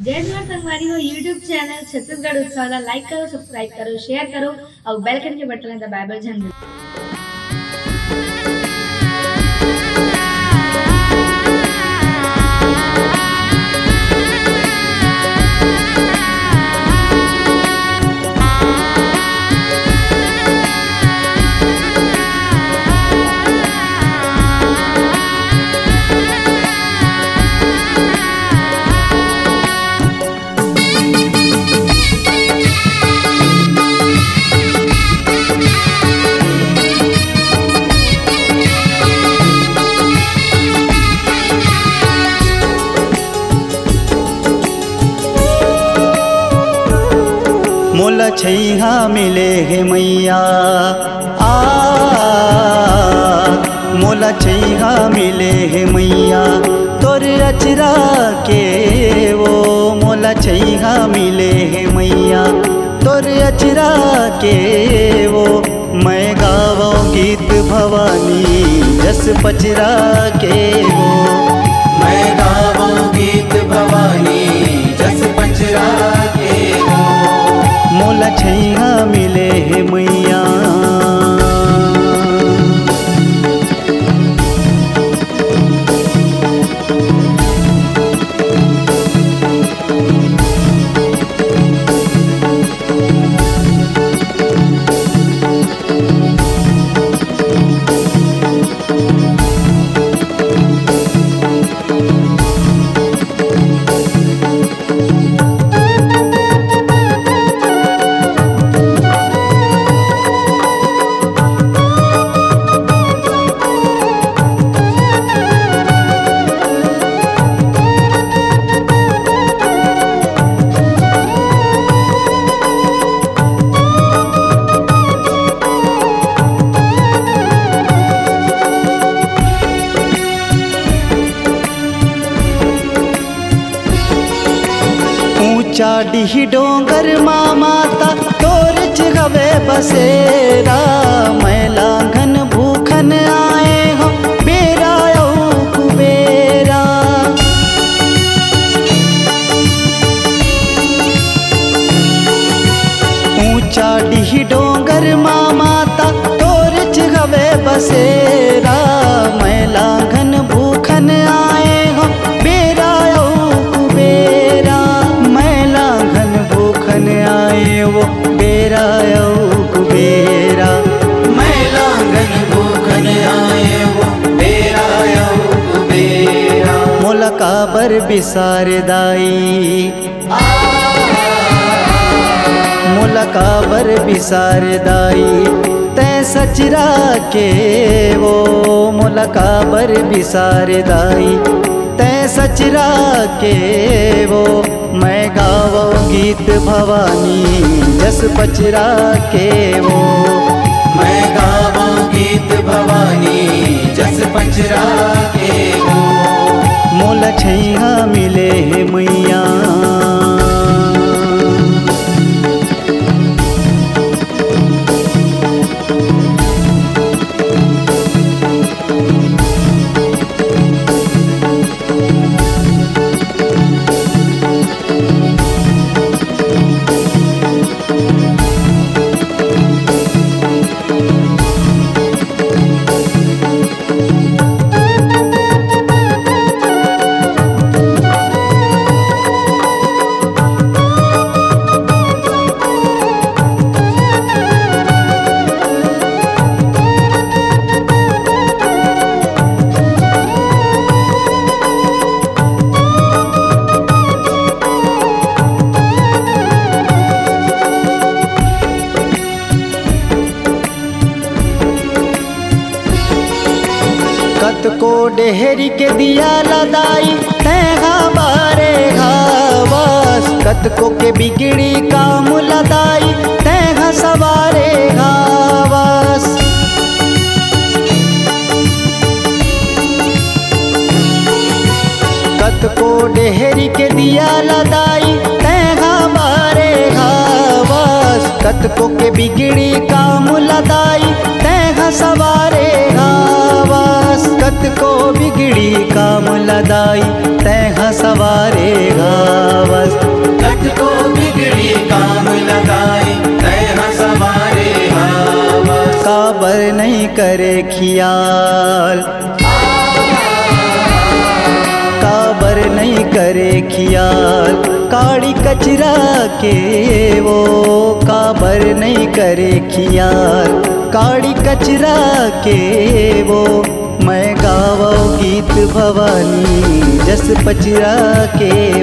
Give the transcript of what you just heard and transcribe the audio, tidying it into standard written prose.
जय जोहार संगवारी हो यूट्यूब चैनल छत्तीसगढ़ उत्सव ला लाइक करो, सब्सक्राइब करो, शेयर करो और बेल आइकन के बटन दबाए बर झन मोला छैहा मिले हे मैया मोला छैहा मिले हे मैया तोर अचरा के वो मोला छैहा मिले हे मैया तोर अचरा के वो मैं गावो गीत भवानी जस पचरा के वो मैं गावो गीत भवानी जस पचरा के वो मोला छैहा मिले हे मैया। चाडी डोंगर माता तोर जगवे बसेरा मैं लांघन भूखन आए हो बेरा कुबेरा ऊंचा डी डोंगर माता तोर जगवे बसेरा मैं लांघन भूखन आए हो बेरा कुबेरा आए वो बेरा कुबेरा मैं लांघन भूखन आए वो बेरा कुबेरा मोला काबर बिसार दाई मोला काबर बिसार दाई तै सचरा के वो मोला काबर बिसार दाई तै सचरा के वो मैं गावो गीत भवानी जस पचरा के वो मैं गावो गीत भवानी जस पचरा के वो मोला छैहा मिले हे मैया। कत को डेहरी के दिया लदाई तैहा बारे घावस कत को के बिगड़ी काम लदाई तैहा सवारे घावस कत को डेहरी के दिया लदाई तैहा बारे घावस कत को के बिगड़ी काम लदाई तैहा सवारे घावस कत को बिगड़ी काम लदाई तैहा सवारे घावस खियाल, काड़ी कचरा के वो काबर नहीं करे खियाल, काड़ी कचरा के वो। मैं गावो गीत भवानी जस पचरा के